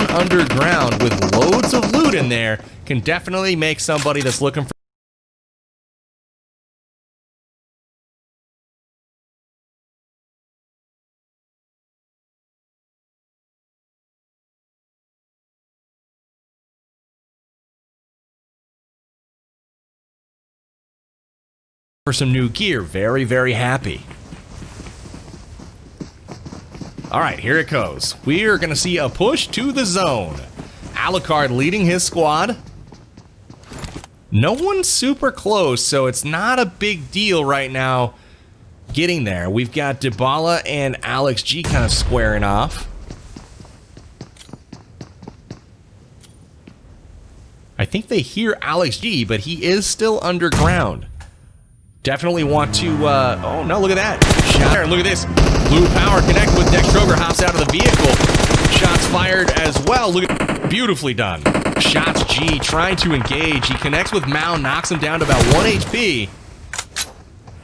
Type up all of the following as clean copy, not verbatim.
down underground with loads of loot in there can definitely make somebody that's looking for some new gear. Very, very happy. All right, here it goes. We are going to see a push to the zone. Alucard leading his squad. No one's super close, so it's not a big deal right now getting there. We've got Dybala and Alex G kind of squaring off. I think they hear Alex G, but he is still underground. Definitely want to, oh no, look at that. Shot there, look at this. Blue power connect with Dextroger, hops out of the vehicle. Shots fired as well. Look at, beautifully done. Shots G trying to engage. He connects with Mao, knocks him down to about 1 HP.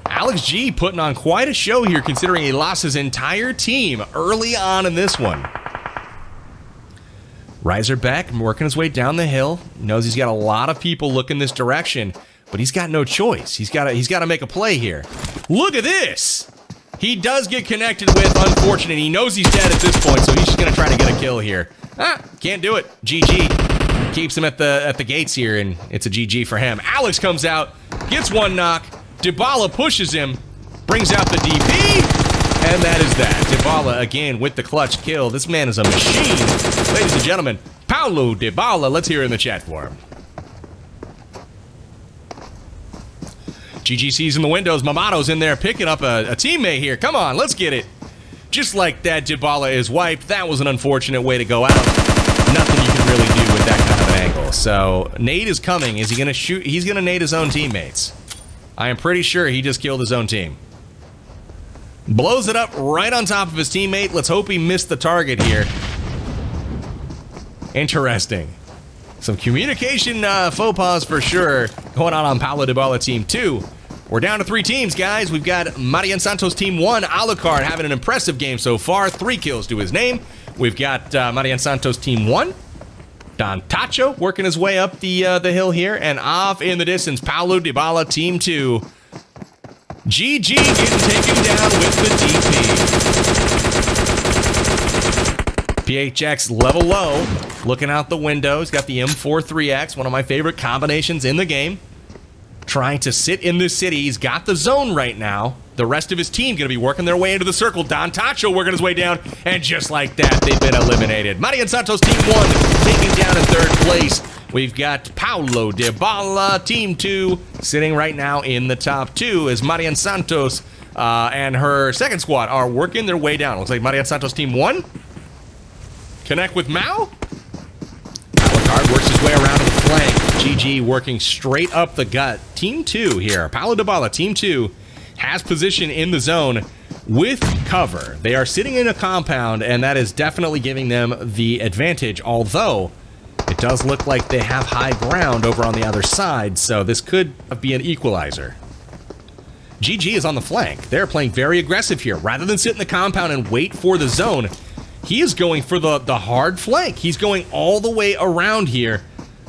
Alex G putting on quite a show here considering he lost his entire team early on in this one. Razorback working his way down the hill. Knows he's got a lot of people looking this direction. But he's got no choice. He's got to make a play here. Look at this! He does get connected with, unfortunate. He knows he's dead at this point, so he's just going to try to get a kill here. Ah, can't do it. GG. Keeps him at the gates here, and it's a GG for him. Alex comes out, gets one knock. Dybala pushes him, brings out the DP, and that is that. Dybala, again, with the clutch kill. This man is a machine. Ladies and gentlemen, Paulo Dybala. Let's hear it in the chat for him. GGC's in the windows. Mamato's in there picking up a teammate here. Come on, let's get it. Just like that, Dybala is wiped. That was an unfortunate way to go out. Nothing you can really do with that kind of an angle. So, nade is coming. Is he going to shoot? He's going to nade his own teammates. I am pretty sure he just killed his own team. Blows it up right on top of his teammate. Let's hope he missed the target here. Interesting. Some communication faux pas for sure going on Paulo Dybala team 2. We're down to 3 teams, guys. We've got Marian Santos team 1, Alucard having an impressive game so far. 3 kills to his name. We've got Marian Santos team 1, Don Tacho working his way up the hill here. And off in the distance, Paulo Dybala team 2. GG getting taken down with the DP. PHX level low, looking out the window. He's got the M43X, one of my favorite combinations in the game. Trying to sit in this city. He's got the zone right now. The rest of his team going to be working their way into the circle. Don Tacho working his way down, and just like that, they've been eliminated. Marian Santos team 1 taking down in 3rd place. We've got Paulo Dybala team 2 sitting right now in the top 2 as Marian Santos and her second squad are working their way down. Looks like Marian Santos team 1. Connect with Mao. Alucard works his way around to the flank. GG working straight up the gut. Team 2 here. Paulo Dybala, team 2, has position in the zone with cover. They are sitting in a compound, and that is definitely giving them the advantage, although it does look like they have high ground over on the other side, so this could be an equalizer. GG is on the flank. They're playing very aggressive here. Rather than sit in the compound and wait for the zone, he is going for the hard flank. He's going all the way around here.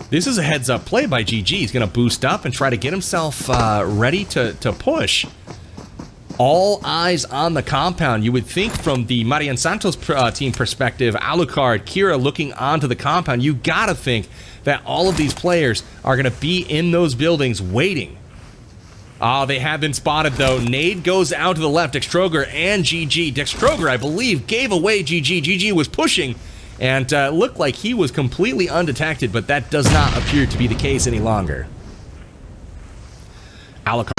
This is a heads-up play by GG. He's going to boost up and try to get himself ready to push. All eyes on the compound. You would think from the Marian Santos team perspective, Alucard, Kira looking onto the compound, you got to think that all of these players are going to be in those buildings waiting. They have been spotted, though. Nade goes out to the left. Dextroger and GG. Dextroger, I believe, gave away GG. GG was pushing and looked like he was completely undetected, but that does not appear to be the case any longer. Alucard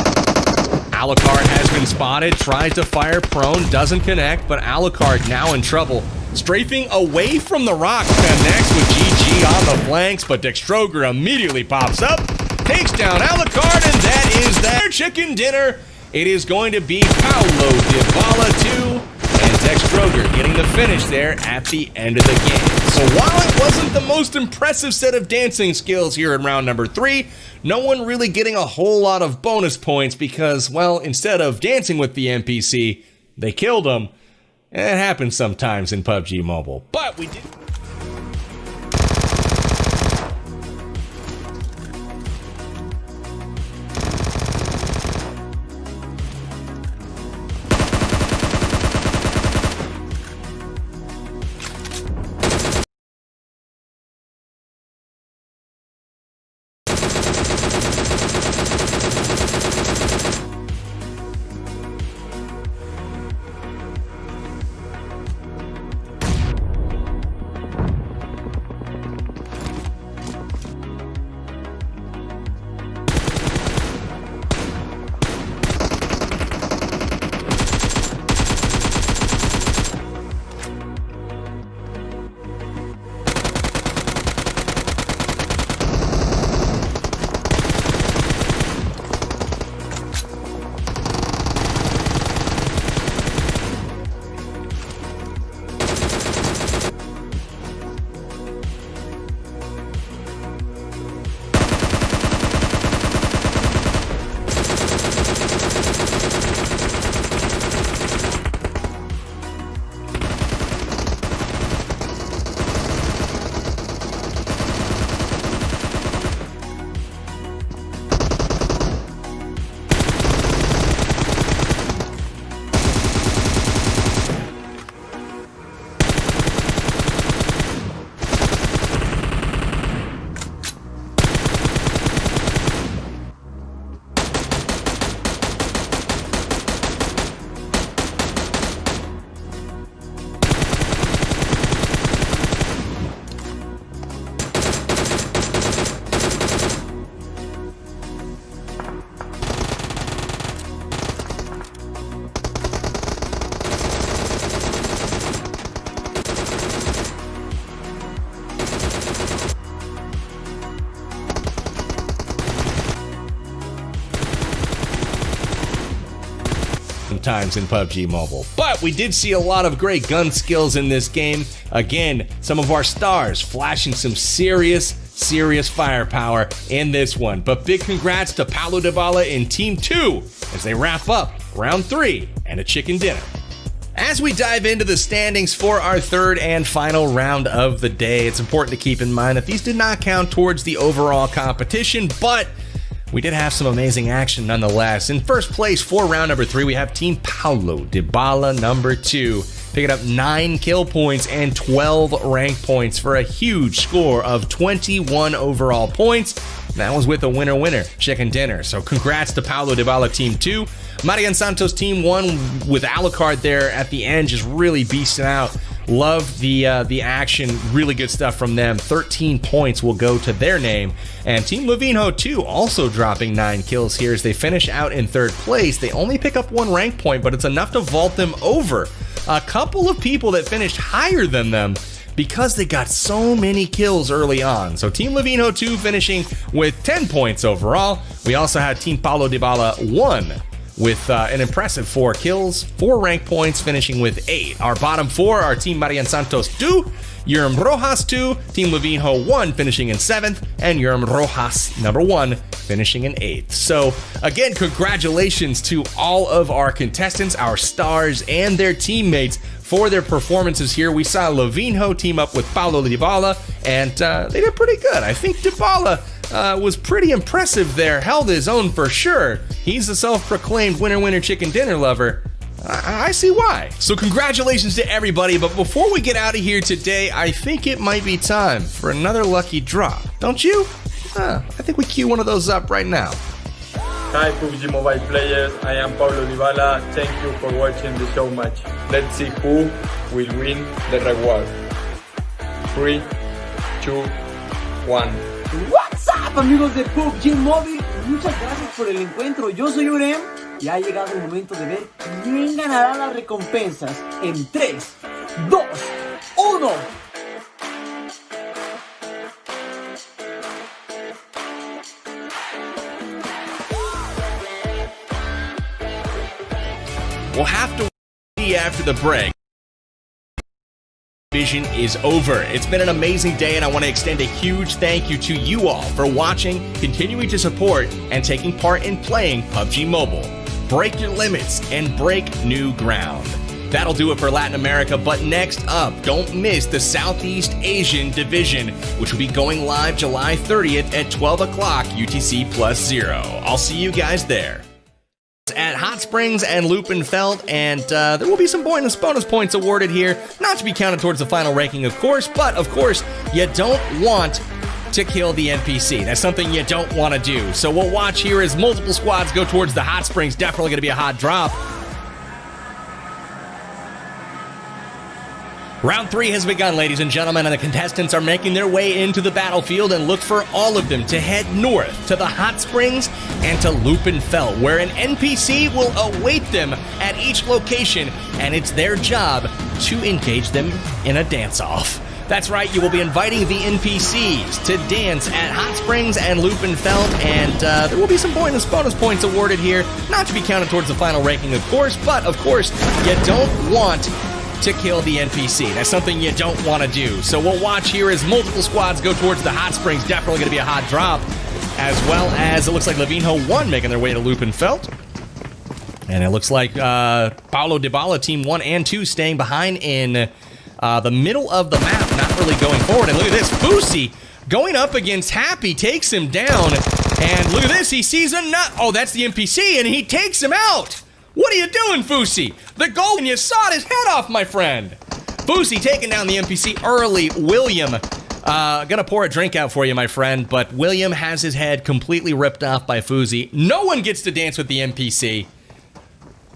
has been spotted. Tries to fire prone. Doesn't connect, but Alucard now in trouble. Strafing away from the rock. Connects with GG on the flanks, but Dextroger immediately pops up. Takes down Alucard, and that is their chicken dinner. It is going to be Paulo Dybala 2 and Dextroger getting the finish there at the end of the game. So while it wasn't the most impressive set of dancing skills here in round number 3, no one really getting a whole lot of bonus points because, well, instead of dancing with the NPC, they killed him. It happens sometimes in PUBG Mobile, but we did. sometimes in PUBG Mobile. But we did see a lot of great gun skills in this game. Again, some of our stars flashing some serious firepower in this one. But big congrats to Paulo Dybala in Team 2 as they wrap up round 3 and a chicken dinner. As we dive into the standings for our third and final round of the day, it's important to keep in mind that these did not count towards the overall competition, but we did have some amazing action nonetheless. In first place for round number 3, we have Team Paulo Dybala number 2, picking up 9 kill points and 12 rank points for a huge score of 21 overall points. That was with a winner chicken dinner. So congrats to Paulo Dybala Team 2. Marian Santos Team 1 with Alucard there at the end, just really beasting out. Love the action, really good stuff from them. 13 points will go to their name. And Team LEVINHO 2 also dropping 9 kills here as they finish out in third place. They only pick up 1 rank point, but it's enough to vault them over a couple of people that finished higher than them because they got so many kills early on. So Team LEVINHO 2 finishing with 10 points overall. We also had Team Paulo Dybala 1 with an impressive 4 kills, 4 rank points, finishing with 8. Our bottom 4 are Team Marian Santos 2, Yerm Rojas 2, Team LEVINHO 1 finishing in 7th, and Yerm Rojas number 1 finishing in 8th. So again, congratulations to all of our contestants, our stars, and their teammates for their performances here. We saw LEVINHO team up with Paulo Dybala, and they did pretty good. I think Dybala was pretty impressive there, held his own for sure. He's a self-proclaimed winner chicken dinner lover. I see why. So congratulations to everybody, but before we get out of here today, I think it might be time for another lucky draw. Don't you? I think we queue one of those up right now. Hi PUBG Mobile players, I am Paulo Dybala. Thank you for watching the show match. Let's see who will win the reward. 3, 2, 1. What's up amigos de PUBG Mobile, muchas gracias por el encuentro. Yo soy Aurelie y ha llegado el momento de ver quién ganará las recompensas en 3, 2, 1. We'll have to see after the break. Vision is over. It's been an amazing day, and I want to extend a huge thank you to you all for watching, continuing to support, and taking part in playing PUBG Mobile. Break your limits and break new ground. That'll do it for Latin America, but next up, don't miss the Southeast Asian Division, which will be going live July 30th at 12 o'clock UTC+0. I'll see you guys there. At Hot Springs and Lupenfeld, and there will be some bonus points awarded here, not to be counted towards the final ranking, of course, but of course, you don't want to kill the NPC. That's something you don't want to do. So we'll watch here as multiple squads go towards the Hot Springs. Definitely going to be a hot drop. Round 3 has begun, ladies and gentlemen, and the contestants are making their way into the battlefield, and look for all of them to head north to the Hot Springs and to Lupenfeld, where an NPC will await them at each location, and it's their job to engage them in a dance-off. That's right, you will be inviting the NPCs to dance at Hot Springs and Lupenfeld, and there will be some bonus points awarded here, not to be counted towards the final ranking, of course, but of course, you don't want to kill the NPC. That's something you don't want to do. So we'll watch here as multiple squads go towards the Hot Springs. Definitely going to be a hot drop, as well as it looks like LEVINHO 1 making their way to Lupenfeld. And it looks like Paulo Dybala Team 1 and 2 staying behind in the middle of the map, not really going forward. And look at this, Fusi going up against Happy, takes him down. And look at this, he sees a nut. Oh, that's the NPC, and he takes him out. What are you doing, Fusi? The goal, and you sawed his head off, my friend. Fusi taking down the NPC early. William, gonna pour a drink out for you, my friend, but William has his head completely ripped off by Fusi. No one gets to dance with the NPC.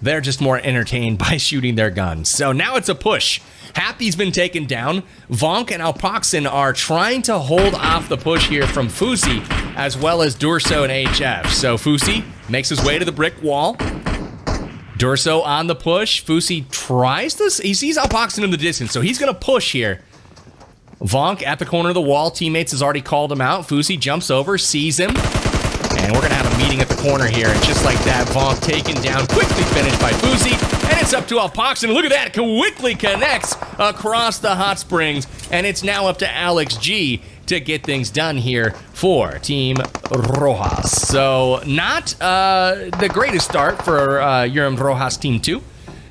They're just more entertained by shooting their guns. So now it's a push. Happy's been taken down. Vonk and Alpoxen are trying to hold off the push here from Fusi, as well as Durso and HF. So Fusi makes his way to the brick wall. Durso on the push. Fusi tries this. He sees Alpoxen in the distance, so he's going to push here. Vonk at the corner of the wall. Teammates has already called him out. Fusi jumps over, sees him, And we're going to have a meeting at the corner here. And just like that, Vonk taken down, quickly finished by Fuzi. And it's up to Alpox. And look at that, quickly connects across the hot springs. And it's now up to Alex G to get things done here for Team Rojas. So not the greatest start for Urim Rojas Team 2.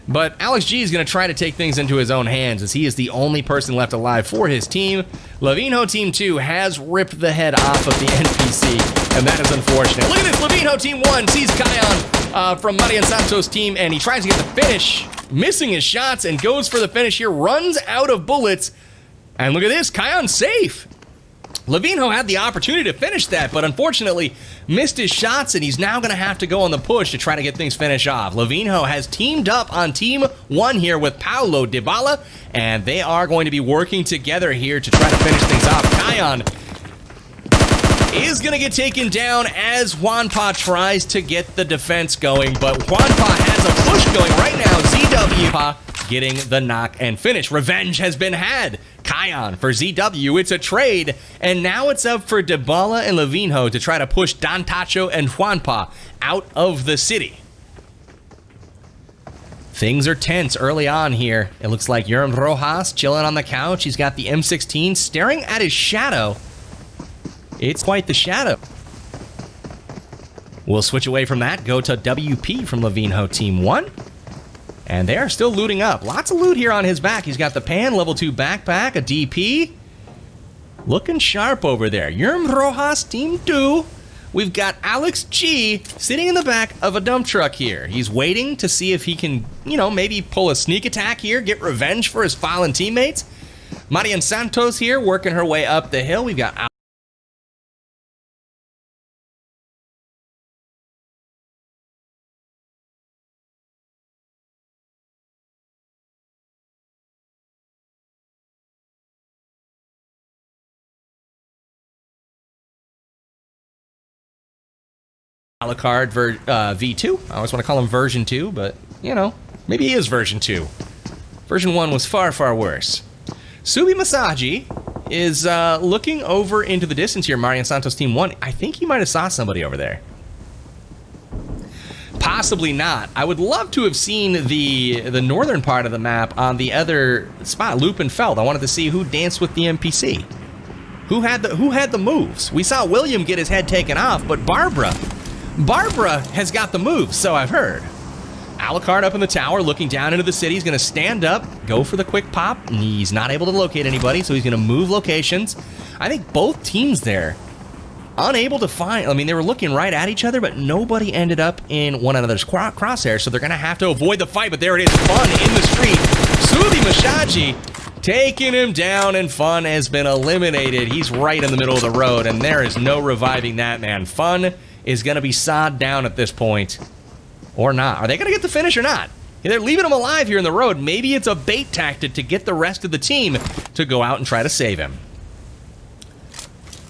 But Alex G is going to try to take things into his own hands as he is the only person left alive for his team. LEVINHO Team 2 has ripped the head off of the NPC, and that is unfortunate. Look at this, LEVINHO Team 1 sees Kion from Marian Santos' team, and he tries to get the finish, missing his shots, and goes for the finish here, runs out of bullets. And look at this, Kion's safe. LEVINHO had the opportunity to finish that, but unfortunately missed his shots, and he's now going to have to go on the push to try to get things finished off. LEVINHO has teamed up on Team 1 here with Paulo, Dybala, and they are going to be working together here to try to finish things off. Kion is going to get taken down as Juanpa tries to get the defense going, but Juanpa has a push going right now. ZW getting the knock and finish. Revenge has been had. Kion for ZW, it's a trade, and now it's up for Dybala and LEVINHO to try to push Don Tacho and Juanpa out of the city. Things are tense early on here. It looks like Urim Rojas chilling on the couch. He's got the M16 staring at his shadow. It's quite the shadow. We'll switch away from that, go to WP from LEVINHO Team 1. And they are still looting up. Lots of loot here on his back. He's got the Pan, level 2 backpack, a DP. Looking sharp over there. Urim Rojas, Team 2. We've got Alex G sitting in the back of a dump truck here. He's waiting to see if he can, maybe pull a sneak attack here, get revenge for his fallen teammates. Marian Santos here working her way up the hill. We've got Alucard V2. I always want to call him version 2, but, maybe he is version 2. Version 1 was far, far worse. Subi Masaji is looking over into the distance here, Marian Santos Team 1. I think he might have saw somebody over there. Possibly not. I would love to have seen the northern part of the map on the other spot, Loop and Feld. I wanted to see who danced with the NPC. Who had the moves? We saw William get his head taken off, but Barbara has got the moves, so I've heard. Alucard up in the tower, looking down into the city. He's going to stand up, go for the quick pop. He's not able to locate anybody, so he's going to move locations. I think both teams there, unable to find... they were looking right at each other, but nobody ended up in one another's crosshairs, so they're going to have to avoid the fight, but there it is, Fun in the street. Subi Mashaji taking him down, and Fun has been eliminated. He's right in the middle of the road, and there is no reviving that man. Fun is going to be sawed down at this point. Or not. Are they going to get the finish or not? They're leaving him alive here in the road. Maybe it's a bait tactic to get the rest of the team to go out and try to save him.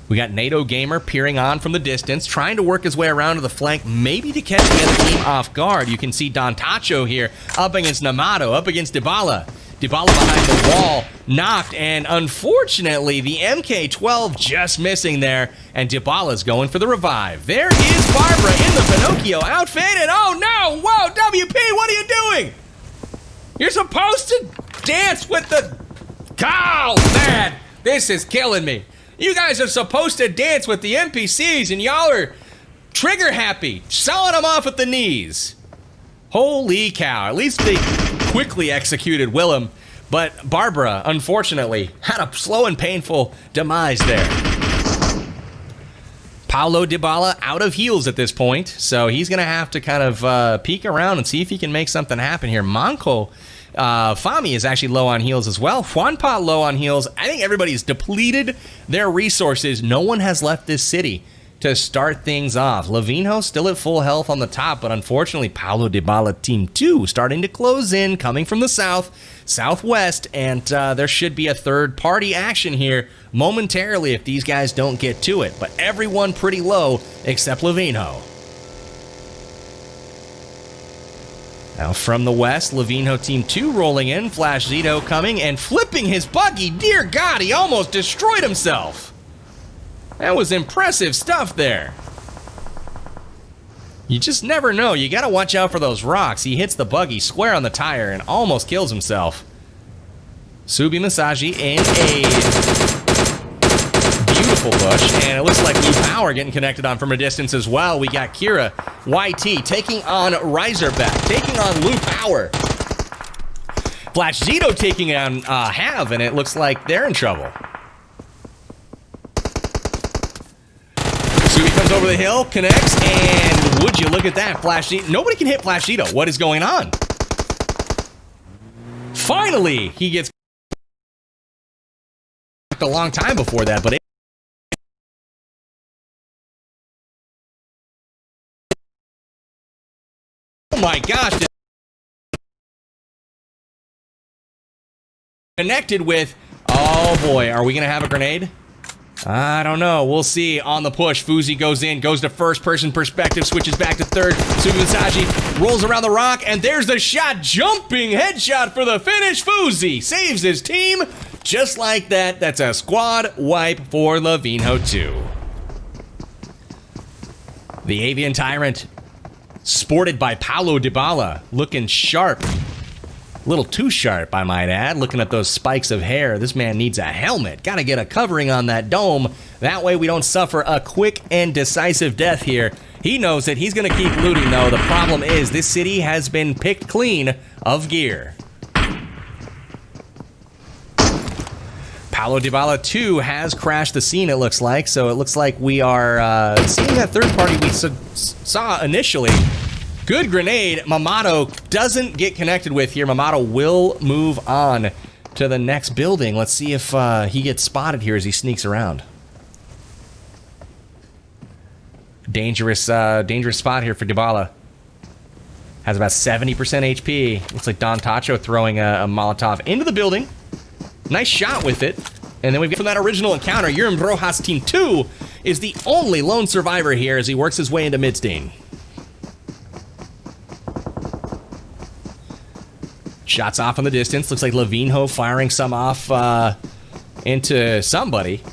We got NATO Gamer peering on from the distance, trying to work his way around to the flank, maybe to catch the other team off guard. You can see Don Tacho here up against Namato, up against Dybala. Dybala behind the wall, knocked, and unfortunately, the MK-12 just missing there, and Dybala's going for the revive. There is Barbara in the Pinocchio outfit, and oh no! Whoa, WP, what are you doing? You're supposed to dance with the... Oh, man, this is killing me. You guys are supposed to dance with the NPCs, and y'all are trigger happy, selling them off at the knees. Holy cow, at least they quickly executed Willem, but Barbara, unfortunately, had a slow and painful demise there. Paulo Dybala out of heals at this point, so he's going to have to kind of peek around and see if he can make something happen here. Manco, Fami is actually low on heals as well. Juanpa low on heals. I think everybody's depleted their resources. No one has left this city to start things off. LEVINHO still at full health on the top, but unfortunately, Paulo Dybala Team 2 starting to close in, coming from the south, southwest, and there should be a third-party action here momentarily if these guys don't get to it. But everyone pretty low except LEVINHO. Now from the west, LEVINHO Team 2 rolling in, Flash Zito coming and flipping his buggy. Dear God, he almost destroyed himself. That was impressive stuff there. You just never know. You got to watch out for those rocks. He hits the buggy square on the tire and almost kills himself. Subi Masaji in a beautiful bush, and it looks like Blue Power getting connected on from a distance as well. We got Kira YT taking on Razorback, taking on Blue Power. Flash Zito taking on Have, and it looks like they're in trouble. Subi comes over the hill, connects, and would you look at that, Flash Zito. Nobody can hit Flash Zito. What is going on? Finally, he gets a long time before that, but oh my gosh. Connected with, oh boy, are we gonna have a grenade? I don't know. We'll see. On the push, Fuzi goes in, goes to first-person perspective, switches back to third. Subi Masaji rolls around the rock, and there's the shot. Jumping headshot for the finish. Fuzi saves his team just like that. That's a squad wipe for LEVINHO 2. The Avian Tyrant, sported by Paulo Dybala, looking sharp. A little too sharp, I might add. Looking at those spikes of hair, this man needs a helmet. Got to get a covering on that dome. That way we don't suffer a quick and decisive death here. He knows that he's going to keep looting, though. The problem is this city has been picked clean of gear. Paulo Dybala 2 has crashed the scene, it looks like. So it looks like we are seeing that third party we saw initially. Good grenade. Mamato doesn't get connected with here. Mamato will move on to the next building. Let's see if he gets spotted here as he sneaks around. Dangerous spot here for Dybala. Has about 70% HP. Looks like Don Tacho throwing a Molotov into the building. Nice shot with it. And then we've got from that original encounter, Urim Rojas Team 2 is the only lone survivor here as he works his way into Midstein. Shots off in the distance. Looks like LEVINHO firing some off into somebody.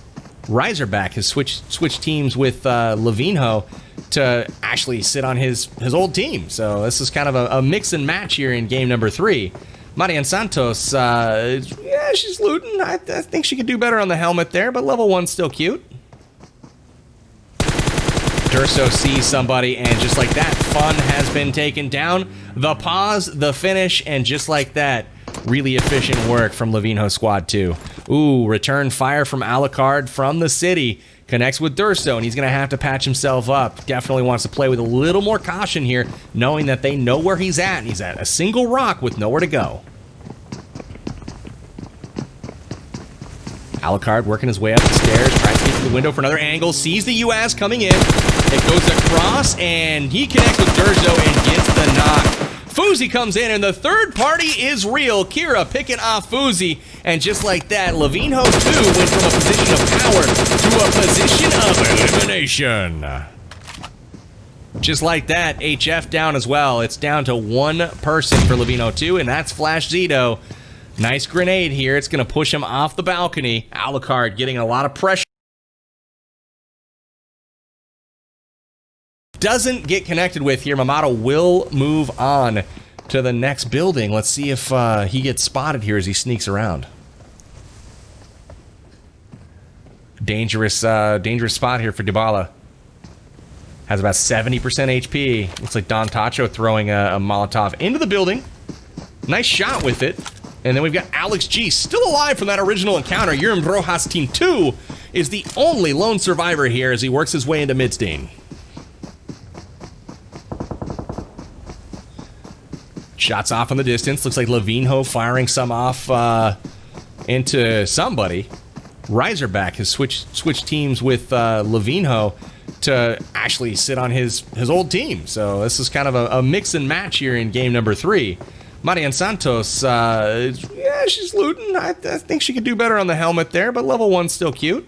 Razorback has switched teams with LEVINHO to actually sit on his old team. So this is kind of a mix and match here in game number 3. Marian Santos, yeah, she's looting. I think she could do better on the helmet there, but level 1's still cute. Durso sees somebody, and just like that, fun has been taken down. The pause, the finish, and just like that, really efficient work from LEVINHO Squad 2. Ooh, return fire from Alucard from the city. Connects with Durso, and he's going to have to patch himself up. Definitely wants to play with a little more caution here, knowing that they know where he's at. He's at a single rock with nowhere to go. Alucard working his way up the stairs, tries to get to the window for another angle, sees the US coming in. It goes across, and he connects with Durso and gets the knock. Fuzi comes in, and the third party is real. Kira picking off Fuzi, and just like that, LEVINHO 2 went from a position of power to a position of elimination. Just like that, HF down as well. It's down to one person for LEVINHO 2, and that's Flash Zito. Nice grenade here. It's going to push him off the balcony. Alucard getting a lot of pressure. Doesn't get connected with here. Mamato will move on to the next building. Let's see if he gets spotted here as he sneaks around. Dangerous spot here for Dybala. Has about 70% HP. Looks like Don Tacho throwing a Molotov into the building. Nice shot with it. And then we've got Alex G still alive from that original encounter. Urim Rojas Team 2 is the only lone survivor here as he works his way into Midstein. Shots off in the distance. Looks like LEVINHO firing some off into somebody. Razorback has switched teams with LEVINHO to actually sit on his old team. So this is kind of a mix and match here in game number 3. Marian Santos, yeah, she's looting. I think she could do better on the helmet there, but level 1's still cute.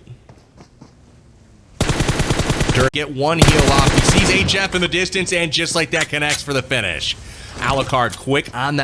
Get one heal off. He sees HF in the distance, and just like that, connects for the finish. Alucard quick on that.